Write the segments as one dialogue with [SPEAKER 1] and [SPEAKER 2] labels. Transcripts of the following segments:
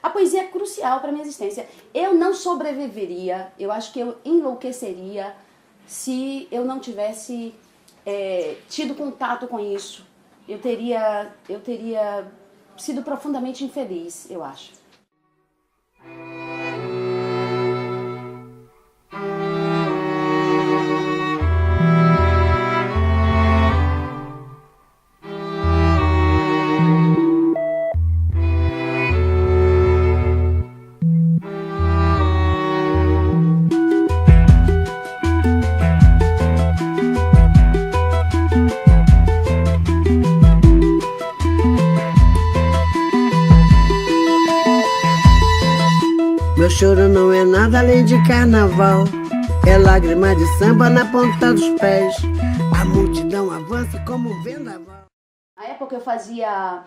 [SPEAKER 1] A poesia é crucial para a minha existência. Eu não sobreviveria, eu acho que eu enlouqueceria se eu não tivesse tido contato com isso. Eu teria sido profundamente infeliz, eu acho.
[SPEAKER 2] Meu choro não é nada além de carnaval. É lágrima de samba na ponta dos pés. A multidão avança como um vendaval.
[SPEAKER 1] Na época eu fazia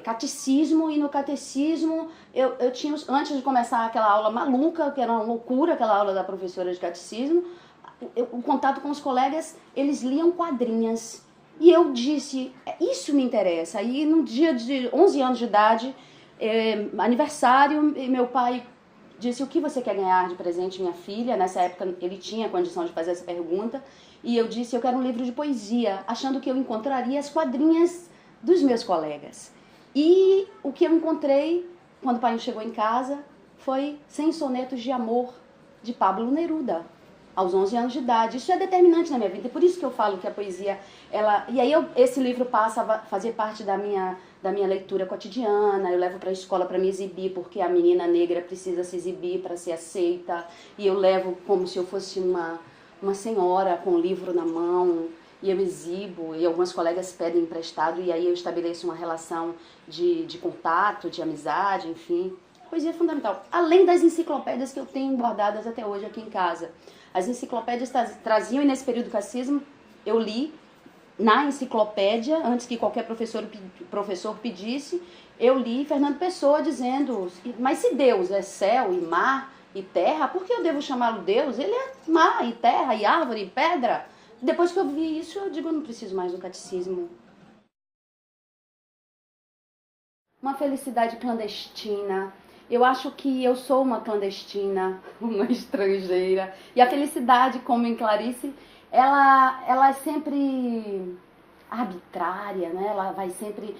[SPEAKER 1] catecismo, e no catecismo eu tinha, antes de começar aquela aula maluca, que era uma loucura aquela aula da professora de catecismo, o contato com os colegas, eles liam quadrinhas. E eu disse, isso me interessa. Aí num dia de 11 anos de idade, aniversário, e meu pai disse, o que você quer ganhar de presente, minha filha? Nessa época ele tinha condição de fazer essa pergunta. E eu disse, eu quero um livro de poesia, achando que eu encontraria as quadrinhas dos meus colegas. E o que eu encontrei, quando o pai chegou em casa, foi 100 sonetos de amor, de Pablo Neruda, aos 11 anos de idade. Isso é determinante na minha vida, e por isso que eu falo que a poesia, e aí esse livro passa a fazer parte da minha leitura cotidiana. Eu levo para a escola para me exibir, porque a menina negra precisa se exibir para ser aceita, e eu levo como se eu fosse uma senhora com o livro na mão, e eu exibo, e alguns colegas pedem emprestado, e aí eu estabeleço uma relação de contato, de amizade, enfim. Poesia é fundamental. Além das enciclopédias que eu tenho guardadas até hoje aqui em casa. As enciclopédias traziam, e nesse período do catecismo eu li na enciclopédia, antes que qualquer professor pedisse, eu li Fernando Pessoa dizendo, mas se Deus é céu e mar e terra, por que eu devo chamá-lo Deus? Ele é mar e terra e árvore e pedra. Depois que eu vi isso, eu digo, eu não preciso mais do catecismo. Uma felicidade clandestina. Eu acho que eu sou uma clandestina, uma estrangeira. E a felicidade, como em Clarice, ela é sempre arbitrária, né? Ela vai sempre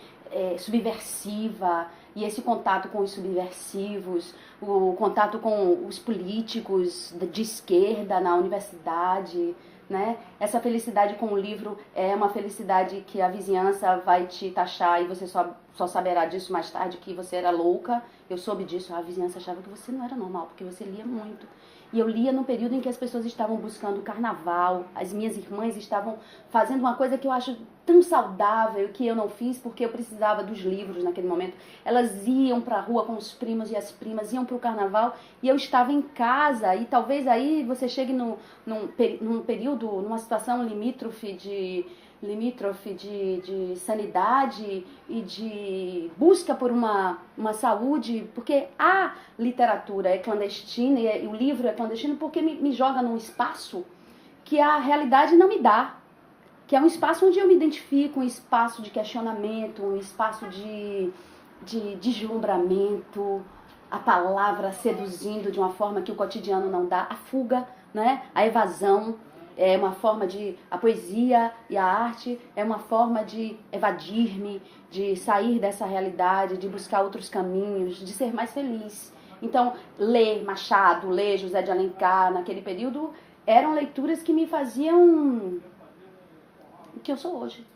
[SPEAKER 1] subversiva. E esse contato com os subversivos, o contato com os políticos de esquerda na universidade, né? Essa felicidade com o livro é uma felicidade que a vizinhança vai te taxar, e você só saberá disso mais tarde, que você era louca. Eu soube disso, a vizinhança achava que você não era normal, porque você lia muito. E eu lia no período em que as pessoas estavam buscando o carnaval. As minhas irmãs estavam fazendo uma coisa que eu acho tão saudável, que eu não fiz porque eu precisava dos livros naquele momento. Elas iam para a rua com os primos e as primas, iam para o carnaval, e eu estava em casa. E talvez aí você chegue num período, numa situação limítrofe de sanidade e de busca por uma saúde, porque a literatura é clandestina e o livro é clandestino porque me joga num espaço que a realidade não me dá, que é um espaço onde eu me identifico, um espaço de questionamento, um espaço de deslumbramento, a palavra seduzindo de uma forma que o cotidiano não dá, a fuga, né? A evasão. É uma forma a poesia e a arte é uma forma de evadir-me, de sair dessa realidade, de buscar outros caminhos, de ser mais feliz. Então, ler Machado, ler José de Alencar, naquele período, eram leituras que me faziam o que eu sou hoje.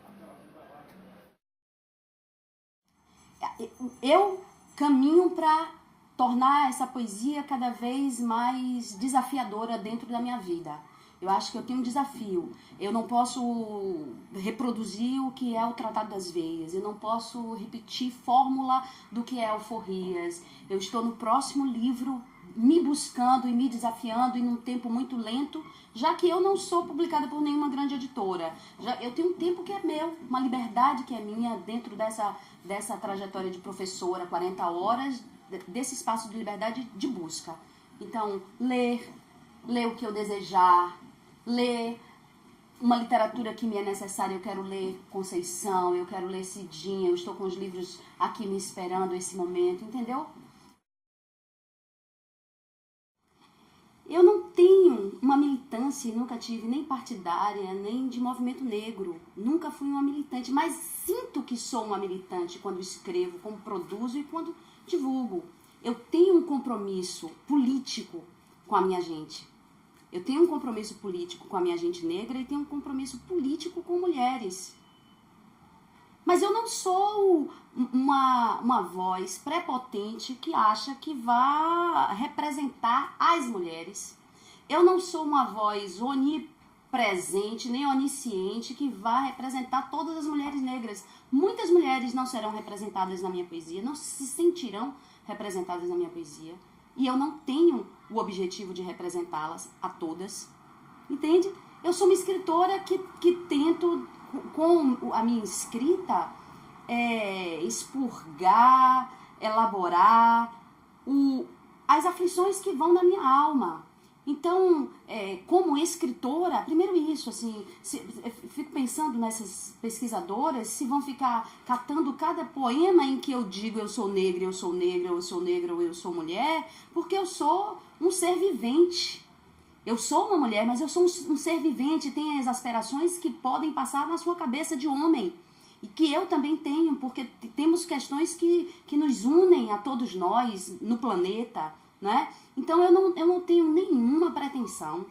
[SPEAKER 1] Eu caminho para tornar essa poesia cada vez mais desafiadora dentro da minha vida. Eu acho que eu tenho um desafio. Eu não posso reproduzir o que é o Tratado das Veias. Eu não posso repetir fórmula do que é Alforrias. Eu estou no próximo livro me buscando e me desafiando em um tempo muito lento, já que eu não sou publicada por nenhuma grande editora. Eu tenho um tempo que é meu, uma liberdade que é minha dentro dessa trajetória de professora, 40 horas, desse espaço de liberdade de busca. Então, ler o que eu desejar, ler uma literatura que me é necessária. Eu quero ler Conceição, eu quero ler Cidinha, eu estou com os livros aqui me esperando esse momento, entendeu? Eu não tenho uma militância, nunca tive nem partidária, nem de movimento negro. Nunca fui uma militante, mas sinto que sou uma militante quando escrevo, quando produzo e quando divulgo. Eu tenho um compromisso político com a minha gente. Eu tenho um compromisso político com a minha gente negra e tenho um compromisso político com mulheres. Mas eu não sou uma voz prepotente que acha que vai representar as mulheres. Eu não sou uma voz onipresente nem onisciente que vai representar todas as mulheres negras. Muitas mulheres não serão representadas na minha poesia, não se sentirão representadas na minha poesia. E eu não tenho o objetivo de representá-las a todas. Entende? Eu sou uma escritora que tento, com a minha escrita, expurgar, elaborar as aflições que vão na minha alma. Então, como escritora, primeiro isso, assim, eu fico pensando nessas pesquisadoras, se vão ficar catando cada poema em que eu digo eu sou negra, eu sou negra, eu sou negra ou eu sou mulher, porque eu sou um ser vivente. Eu sou uma mulher, mas eu sou um ser vivente, tenho as aspirações que podem passar na sua cabeça de homem. E que eu também tenho, porque temos questões que nos unem a todos nós no planeta, né? Então eu não tenho nenhuma pretensão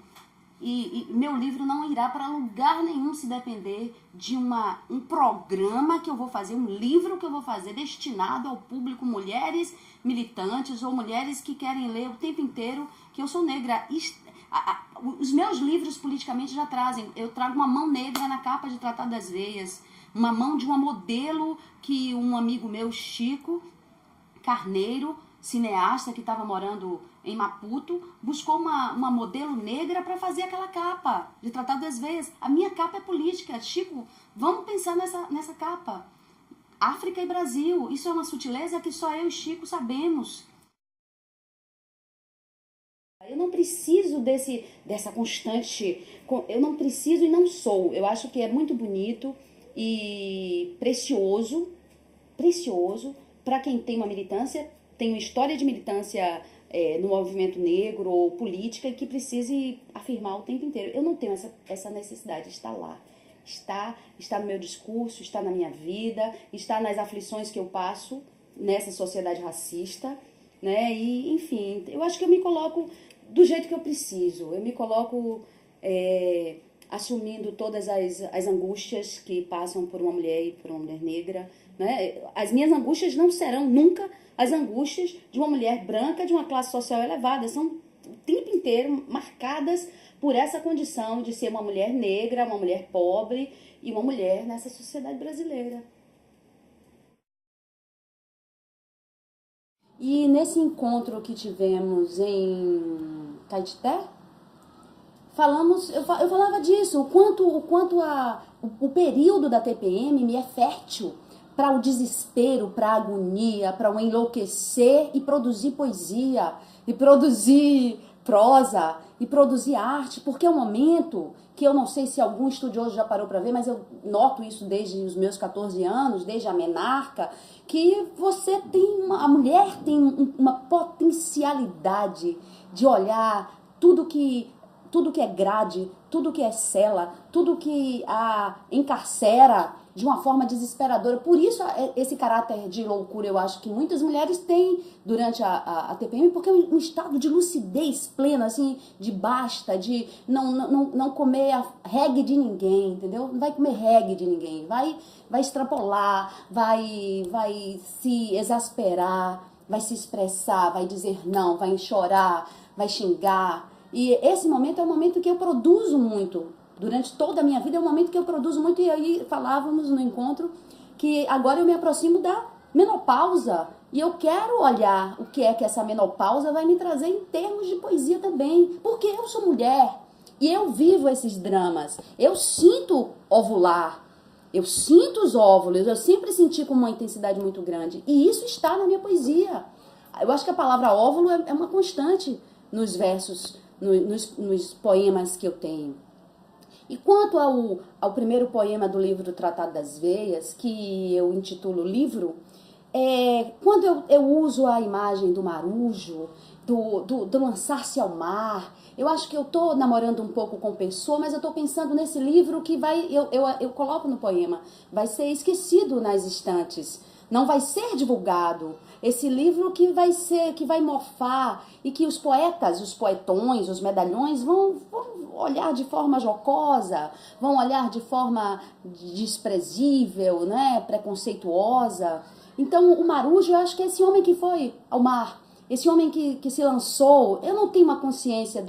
[SPEAKER 1] e meu livro não irá para lugar nenhum se depender de um programa que eu vou fazer, um livro que eu vou fazer destinado ao público mulheres militantes ou mulheres que querem ler o tempo inteiro que eu sou negra. Os meus livros politicamente já trazem, eu trago uma mão negra na capa de Tratado das Veias, uma mão de uma modelo que um amigo meu, Chico Carneiro, cineasta que estava morando em Maputo, buscou uma modelo negra para fazer aquela capa de Tratado das Veias. A minha capa é política. Chico, vamos pensar nessa capa. África e Brasil, isso é uma sutileza que só eu e Chico sabemos. Eu não preciso dessa constante, eu não preciso e não sou. Eu acho que é muito bonito e precioso para quem tem uma militância, tem uma história de militância no movimento negro ou política e que precise afirmar o tempo inteiro. Eu não tenho essa necessidade, está lá. Está no meu discurso, está na minha vida, está nas aflições que eu passo nessa sociedade racista, né? E, enfim, eu acho que eu me coloco do jeito que eu preciso. Eu me coloco assumindo todas as angústias que passam por uma mulher e por uma mulher negra, né? As minhas angústias não serão nunca as angústias de uma mulher branca de uma classe social elevada. São o tempo inteiro marcadas por essa condição de ser uma mulher negra, uma mulher pobre e uma mulher nessa sociedade brasileira. E nesse encontro que tivemos em Caetité, eu falava disso, o quanto o período da TPM me é fértil para o desespero, para a agonia, para o enlouquecer e produzir poesia, e produzir prosa, e produzir arte, porque é um momento que eu não sei se algum estudioso já parou para ver, mas eu noto isso desde os meus 14 anos, desde a menarca, que a mulher tem uma potencialidade de olhar tudo que é grade, tudo que é cela, tudo que a encarcera de uma forma desesperadora. Por isso esse caráter de loucura eu acho que muitas mulheres têm durante a TPM, porque é um estado de lucidez plena, assim, de basta, de não comer a reggae de ninguém, entendeu? Não vai comer reggae de ninguém, vai extrapolar, vai se exasperar, vai se expressar, vai dizer não, vai chorar, vai xingar. E esse momento é um momento que eu produzo muito. Durante toda a minha vida é um momento que eu produzo muito. E aí falávamos no encontro que agora eu me aproximo da menopausa. E eu quero olhar o que é que essa menopausa vai me trazer em termos de poesia também. Porque eu sou mulher e eu vivo esses dramas. Eu sinto ovular. Eu sinto os óvulos. Eu sempre senti com uma intensidade muito grande. E isso está na minha poesia. Eu acho que a palavra óvulo é uma constante nos versos, nos poemas que eu tenho. E quanto ao primeiro poema do livro Tratado das Veias, que eu intitulo Livro, Quando eu uso a imagem do marujo, do lançar-se ao mar, eu acho que eu tô namorando um pouco com Pessoa, mas eu tô pensando nesse livro que eu coloco no poema, vai ser esquecido nas estantes, não vai ser divulgado. Esse livro que vai morfar e que os poetas, os poetões, os medalhões vão olhar de forma jocosa, vão olhar de forma desprezível, né, preconceituosa. Então, o Marujo, eu acho que é esse homem que foi ao mar, esse homem que se lançou. Eu não tenho uma consciência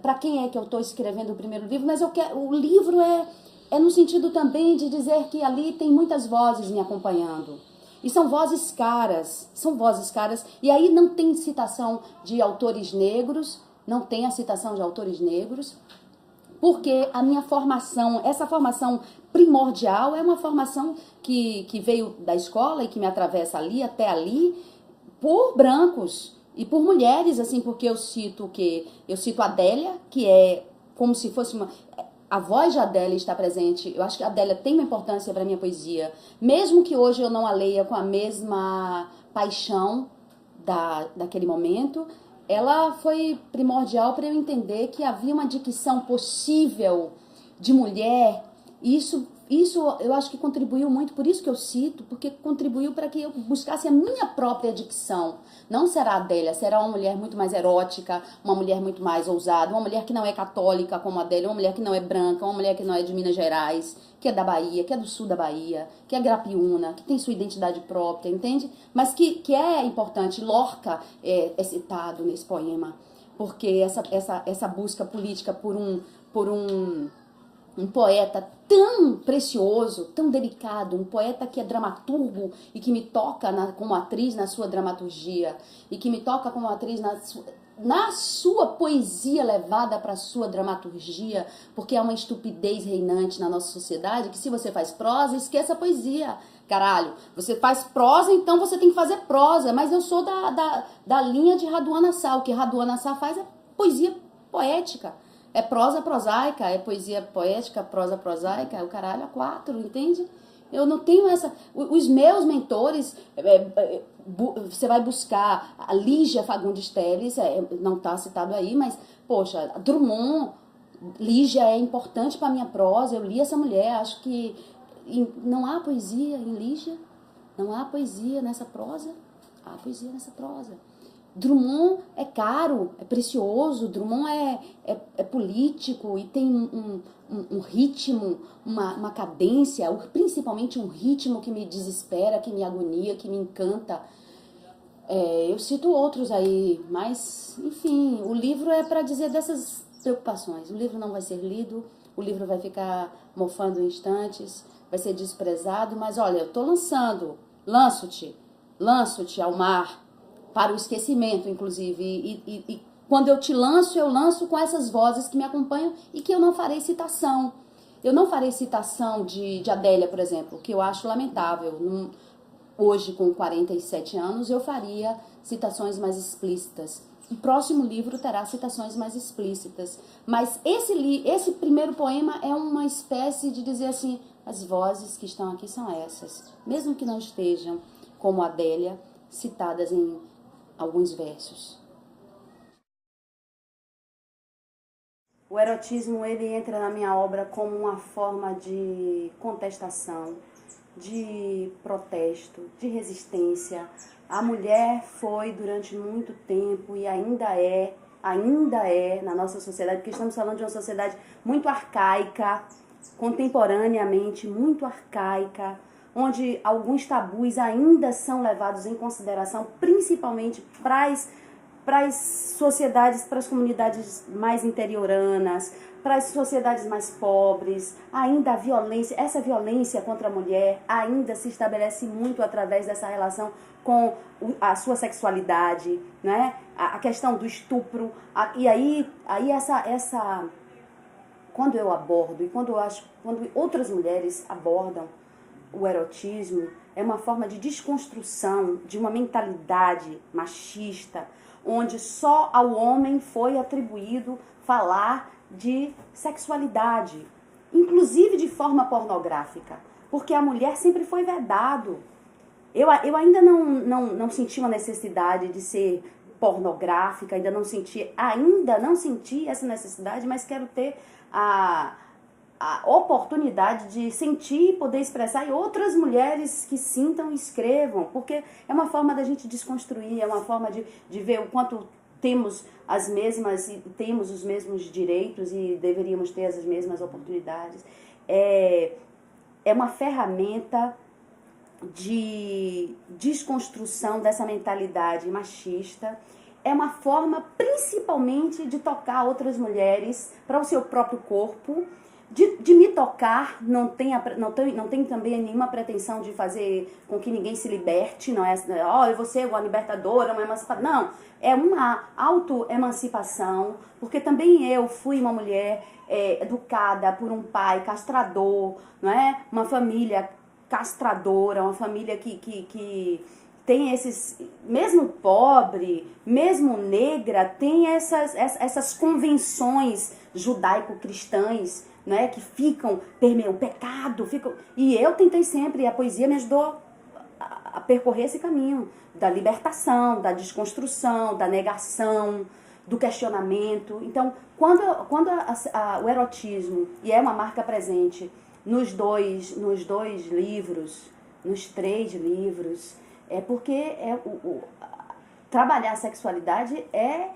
[SPEAKER 1] para quem é que eu estou escrevendo o primeiro livro, mas o livro é no sentido também de dizer que ali tem muitas vozes me acompanhando. E são vozes caras, e aí não tem citação de autores negros, não tem a citação de autores negros, porque a minha formação, essa formação primordial é uma formação que veio da escola e que me atravessa ali até ali, por brancos e por mulheres, assim, porque eu cito a Adélia, que é como se fosse a voz de Adélia está presente. Eu acho que a Adélia tem uma importância para a minha poesia, mesmo que hoje eu não a leia com a mesma paixão daquele momento. Ela foi primordial para eu entender que havia uma dicção possível de mulher. Isso eu acho que contribuiu muito, por isso que eu cito, porque contribuiu para que eu buscasse a minha própria dicção. Não será a Adélia, será uma mulher muito mais erótica, uma mulher muito mais ousada, uma mulher que não é católica como a Adélia, uma mulher que não é branca, uma mulher que não é de Minas Gerais, que é da Bahia, que é do sul da Bahia, que é grapiúna, que tem sua identidade própria, entende? Mas que é importante. Lorca é citado nesse poema, porque essa busca política por um poeta tão precioso, tão delicado, um poeta que é dramaturgo e que me toca como atriz na sua dramaturgia, e que me toca como atriz na sua poesia levada para a sua dramaturgia, porque é uma estupidez reinante na nossa sociedade, que se você faz prosa, esqueça a poesia. Caralho, você faz prosa, então você tem que fazer prosa, mas eu sou da linha de Raduan Assar. O que Raduan Assar faz é poesia poética. É prosa prosaica, é poesia poética, prosa prosaica, é o caralho a quatro, entende? Eu não tenho essa... Os meus mentores, você vai buscar a Lígia Fagundes Telles, não está citado aí, mas, poxa, Drummond, Lígia é importante para a minha prosa, eu li essa mulher, acho que não há poesia em Lígia, não há poesia nessa prosa, há poesia nessa prosa. Drummond é caro, é precioso, Drummond é político e tem um ritmo, uma cadência, principalmente um ritmo que me desespera, que me agonia, que me encanta. Eu cito outros aí, mas, enfim, o livro é para dizer dessas preocupações. O livro não vai ser lido, o livro vai ficar mofando em instantes, vai ser desprezado, mas olha, eu tô lanço-te ao mar, para o esquecimento, inclusive, e quando eu lanço com essas vozes que me acompanham e que eu não farei citação. Eu não farei citação de Adélia, por exemplo, que eu acho lamentável. Hoje, com 47 anos, eu faria citações mais explícitas. O próximo livro terá citações mais explícitas. Mas esse primeiro poema é uma espécie de dizer assim, as vozes que estão aqui são essas. Mesmo que não estejam, como Adélia, citadas em alguns versos. O erotismo, ele entra na minha obra como uma forma de contestação, de protesto, de resistência. A mulher foi durante muito tempo e ainda é na nossa sociedade, porque estamos falando de uma sociedade muito arcaica, contemporaneamente muito arcaica, onde alguns tabus ainda são levados em consideração, principalmente para as sociedades, para as comunidades mais interioranas, para as sociedades mais pobres. Ainda a violência, essa violência contra a mulher ainda se estabelece muito através dessa relação com a sua sexualidade, né? A questão do estupro. E aí essa quando eu abordo e quando outras mulheres abordam o erotismo, é uma forma de desconstrução de uma mentalidade machista, onde só ao homem foi atribuído falar de sexualidade, inclusive de forma pornográfica, porque a mulher sempre foi vedado. Eu ainda não senti uma necessidade de ser pornográfica, ainda não senti essa necessidade, mas quero ter a oportunidade de sentir e poder expressar, e outras mulheres que sintam e escrevam, porque é uma forma da gente desconstruir, é uma forma de ver o quanto temos temos os mesmos direitos e deveríamos ter as mesmas oportunidades. É uma ferramenta de desconstrução dessa mentalidade machista. É uma forma principalmente de tocar outras mulheres para o seu próprio corpo, de me tocar. Não tem também nenhuma pretensão de fazer com que ninguém se liberte, não é, eu vou ser uma libertadora, uma emancipadora. Não, é uma auto-emancipação, porque também eu fui uma mulher educada por um pai castrador, não é? Uma família castradora, uma família que tem esses, mesmo pobre, mesmo negra, tem essas convenções judaico-cristãs, né, que permeiam o pecado, e eu tentei sempre, e a poesia me ajudou a percorrer esse caminho da libertação, da desconstrução, da negação, do questionamento. Então, quando o erotismo, e é uma marca presente nos dois livros, nos 3 livros, é porque trabalhar a sexualidade é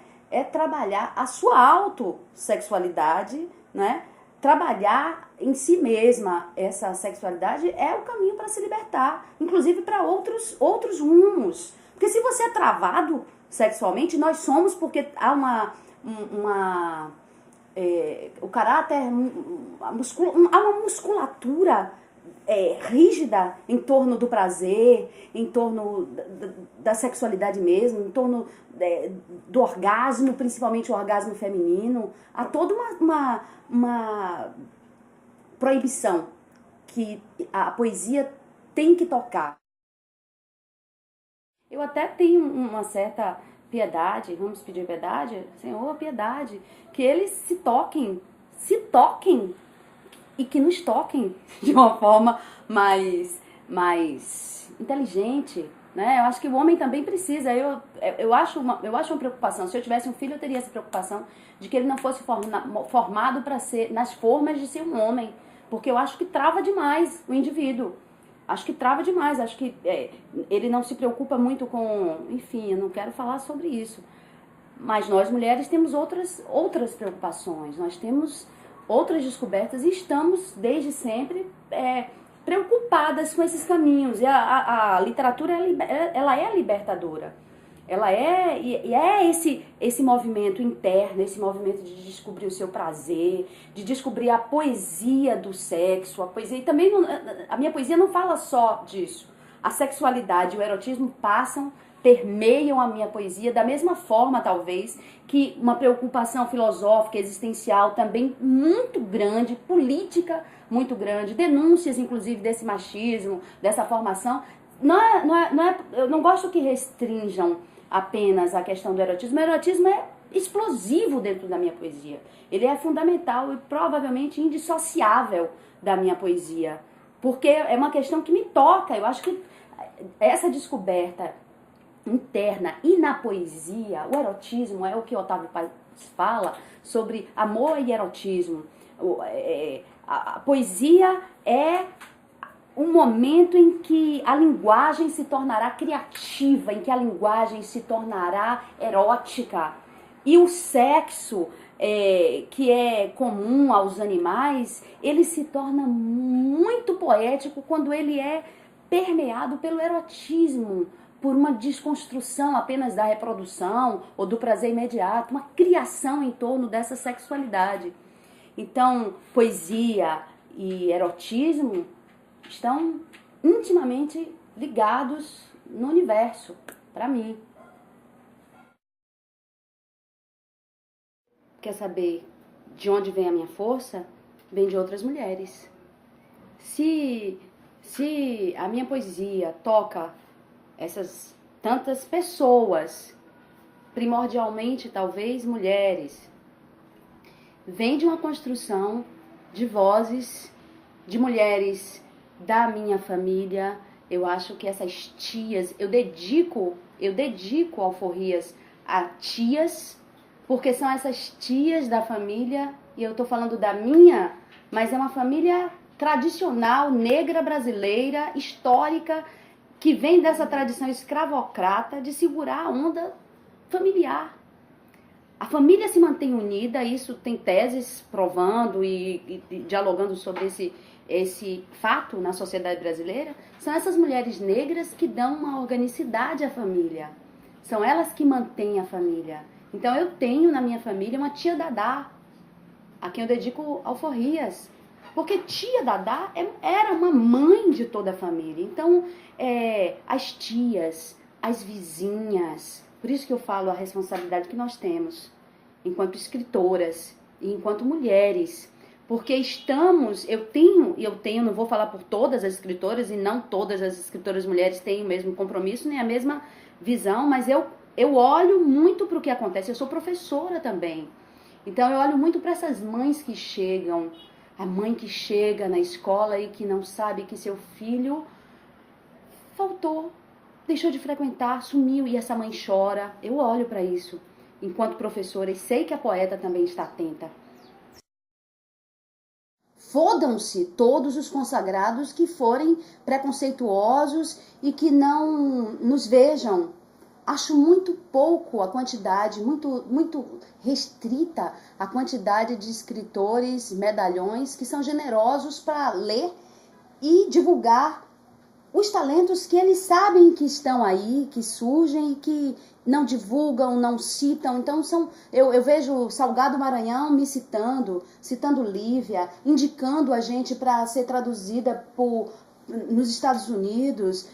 [SPEAKER 1] trabalhar a sua autossexualidade, né? Trabalhar em si mesma essa sexualidade é o caminho para se libertar, inclusive para outros rumos. Porque se você é travado sexualmente, nós somos, porque há o caráter, há uma musculatura rígida em torno do prazer, em torno da sexualidade mesmo, em torno do orgasmo, principalmente o orgasmo feminino. Há toda uma proibição que a poesia tem que tocar. Eu até tenho uma certa piedade, vamos pedir piedade? Senhor, piedade, que eles se toquem, e que nos toquem de uma forma mais inteligente, né? Eu acho que o homem também precisa. Eu acho uma preocupação. Se eu tivesse um filho, eu teria essa preocupação de que ele não fosse formado para ser nas formas de ser um homem, porque eu acho que trava demais o indivíduo. Acho que trava demais. Acho que ele não se preocupa muito com... Enfim, eu não quero falar sobre isso. Mas nós, mulheres, temos outras preocupações. Nós temos outras descobertas e estamos, desde sempre, preocupadas com esses caminhos. E a literatura, ela é libertadora. Ela é esse movimento interno, esse movimento de descobrir o seu prazer, de descobrir a poesia do sexo, a poesia. E também a minha poesia não fala só disso. A sexualidade e o erotismo permeiam a minha poesia da mesma forma, talvez, que uma preocupação filosófica, existencial também muito grande, política muito grande, denúncias, inclusive, desse machismo, dessa formação. Eu não gosto que restringam apenas a questão do erotismo. O erotismo é explosivo dentro da minha poesia. Ele é fundamental e provavelmente indissociável da minha poesia, porque é uma questão que me toca. Eu acho que essa descoberta interna e na poesia, o erotismo é o que Otávio Paz fala sobre amor e erotismo. A poesia é um momento em que a linguagem se tornará criativa, em que a linguagem se tornará erótica. E o sexo, que é comum aos animais, ele se torna muito poético quando ele é permeado pelo erotismo, por uma desconstrução apenas da reprodução ou do prazer imediato, uma criação em torno dessa sexualidade. Então, poesia e erotismo estão intimamente ligados no universo, para mim. Quer saber de onde vem a minha força? Vem de outras mulheres. Se a minha poesia toca essas tantas pessoas, primordialmente talvez mulheres, vem de uma construção de vozes de mulheres da minha família Eu acho que essas tias, eu dedico Alforrias a tias, porque são essas tias da família, e eu tô falando da minha, mas é uma família tradicional, negra brasileira, histórica, que vem dessa tradição escravocrata de segurar a onda familiar. A família se mantém unida, isso tem teses provando e dialogando sobre esse fato na sociedade brasileira. São essas mulheres negras que dão uma organicidade à família. São elas que mantêm a família. Então eu tenho na minha família uma tia Dadá, a quem eu dedico Alforrias. Porque tia Dadá era uma mãe de toda a família. Então, as tias, as vizinhas, por isso que eu falo a responsabilidade que nós temos, enquanto escritoras e enquanto mulheres. Porque eu tenho, não vou falar por todas as escritoras, e não todas as escritoras mulheres têm o mesmo compromisso, nem a mesma visão, mas eu olho muito para o que acontece. Eu sou professora também. Então eu olho muito para essas mães que chegam, a mãe que chega na escola e que não sabe que seu filho faltou, deixou de frequentar, sumiu, e essa mãe chora. Eu olho para isso enquanto professora e sei que a poeta também está atenta. Fodam-se todos os consagrados que forem preconceituosos e que não nos vejam. Acho muito pouco a quantidade, muito restrita a quantidade de escritores, medalhões, que são generosos para ler e divulgar os talentos que eles sabem que estão aí, que surgem e que não divulgam, não citam. Então eu vejo Salgado Maranhão me citando Lívia, indicando a gente para ser traduzida nos Estados Unidos,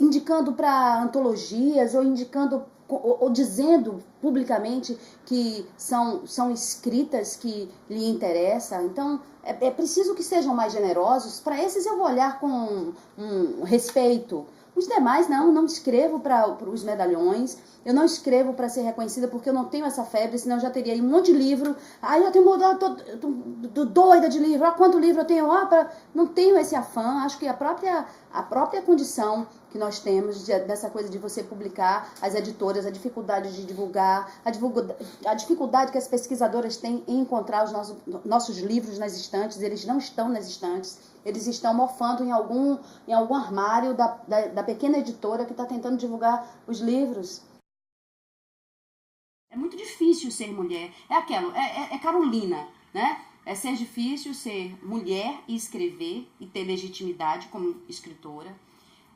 [SPEAKER 1] indicando para antologias, ou indicando ou dizendo publicamente que são escritas que lhe interessam. Então é preciso que sejam mais generosos. Para esses eu vou olhar com respeito. Os demais não escrevo para os medalhões, eu não escrevo para ser reconhecida porque eu não tenho essa febre, senão eu já teria aí um monte de livro. Eu tenho tô doida de livro, quanto livro eu tenho, não tenho esse afã. Acho que a própria condição que nós temos dessa coisa de você publicar, as editoras, a dificuldade de divulgar, a dificuldade que as pesquisadoras têm em encontrar os nossos livros nas estantes. Eles não estão nas estantes, eles estão mofando em algum armário da pequena editora que está tentando divulgar os livros. É muito difícil ser mulher. É Carolina, né? É ser difícil ser mulher e escrever e ter legitimidade como escritora.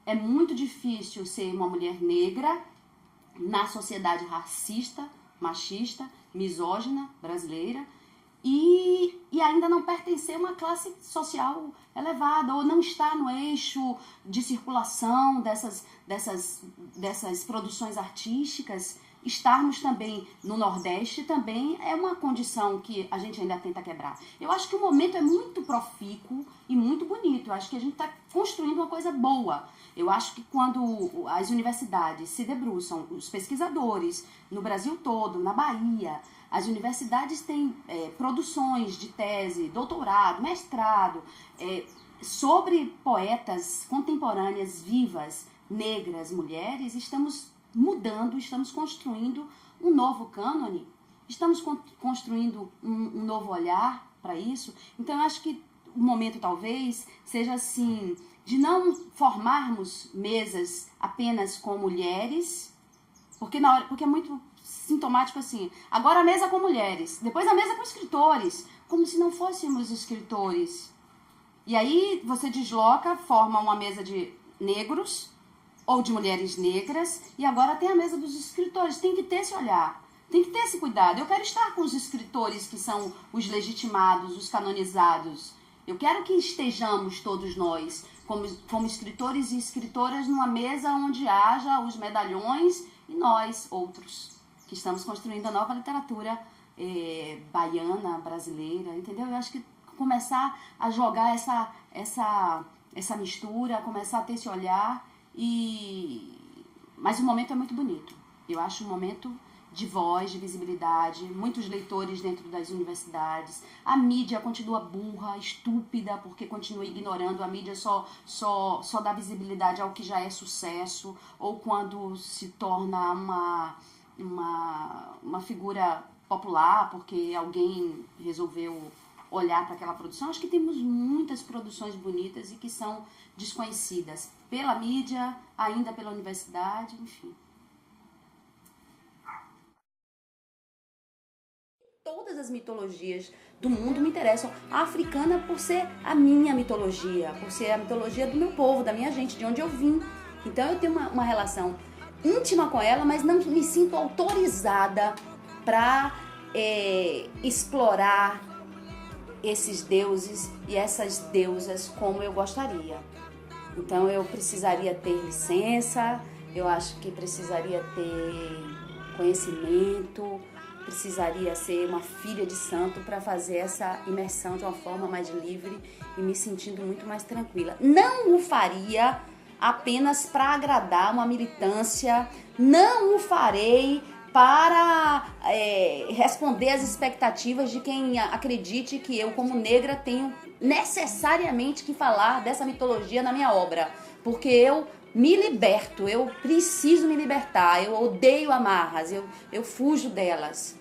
[SPEAKER 1] É muito difícil ser uma mulher negra na sociedade racista, machista, misógina brasileira e ainda não pertencer a uma classe social elevada, ou não estar no eixo de circulação dessas produções artísticas. Estarmos também no Nordeste também é uma condição que a gente ainda tenta quebrar. Eu acho que o momento é muito profícuo e muito bonito. Eu acho que a gente está construindo uma coisa boa. Eu acho que quando as universidades se debruçam, os pesquisadores no Brasil todo, na Bahia, as universidades têm produções de tese, doutorado, mestrado, sobre poetas contemporâneas vivas, negras, mulheres. Estamos mudando, estamos construindo um novo cânone, estamos construindo um novo olhar para isso. Então eu acho que o momento talvez seja assim, de não formarmos mesas apenas com mulheres, porque é muito sintomático assim, agora a mesa com mulheres, depois a mesa com escritores, como se não fôssemos escritores. E aí você desloca, forma uma mesa de negros ou de mulheres negras, e agora tem a mesa dos escritores. Tem que ter esse olhar, tem que ter esse cuidado. Eu quero estar com os escritores que são os legitimados, os canonizados. Eu quero que estejamos todos nós, como escritores e escritoras, numa mesa onde haja os medalhões e nós, outros, que estamos construindo a nova literatura baiana, brasileira, entendeu? Eu acho que começar a jogar essa mistura, começar a ter esse olhar. Mas o momento é muito bonito. Eu acho um momento de voz, de visibilidade, muitos leitores dentro das universidades. A mídia continua burra, estúpida, porque continua ignorando. A mídia só dá visibilidade ao que já é sucesso, ou quando se torna uma figura popular, porque alguém resolveu olhar para aquela produção. Acho que temos muitas produções bonitas e que são desconhecidas pela mídia, ainda pela universidade, enfim. Todas as mitologias do mundo me interessam. A africana por ser a minha mitologia, por ser a mitologia do meu povo, da minha gente, de onde eu vim. Então eu tenho uma relação íntima com ela, mas não me sinto autorizada para explorar esses deuses e essas deusas como eu gostaria. Então eu precisaria ter licença, eu acho que precisaria ter conhecimento, precisaria ser uma filha de santo para fazer essa imersão de uma forma mais livre e me sentindo muito mais tranquila. Não o faria apenas para agradar uma militância, não o farei para responder às expectativas de quem acredite que eu, como negra, tenho necessariamente que falar dessa mitologia na minha obra, porque eu me liberto, eu preciso me libertar, eu odeio amarras, eu fujo delas.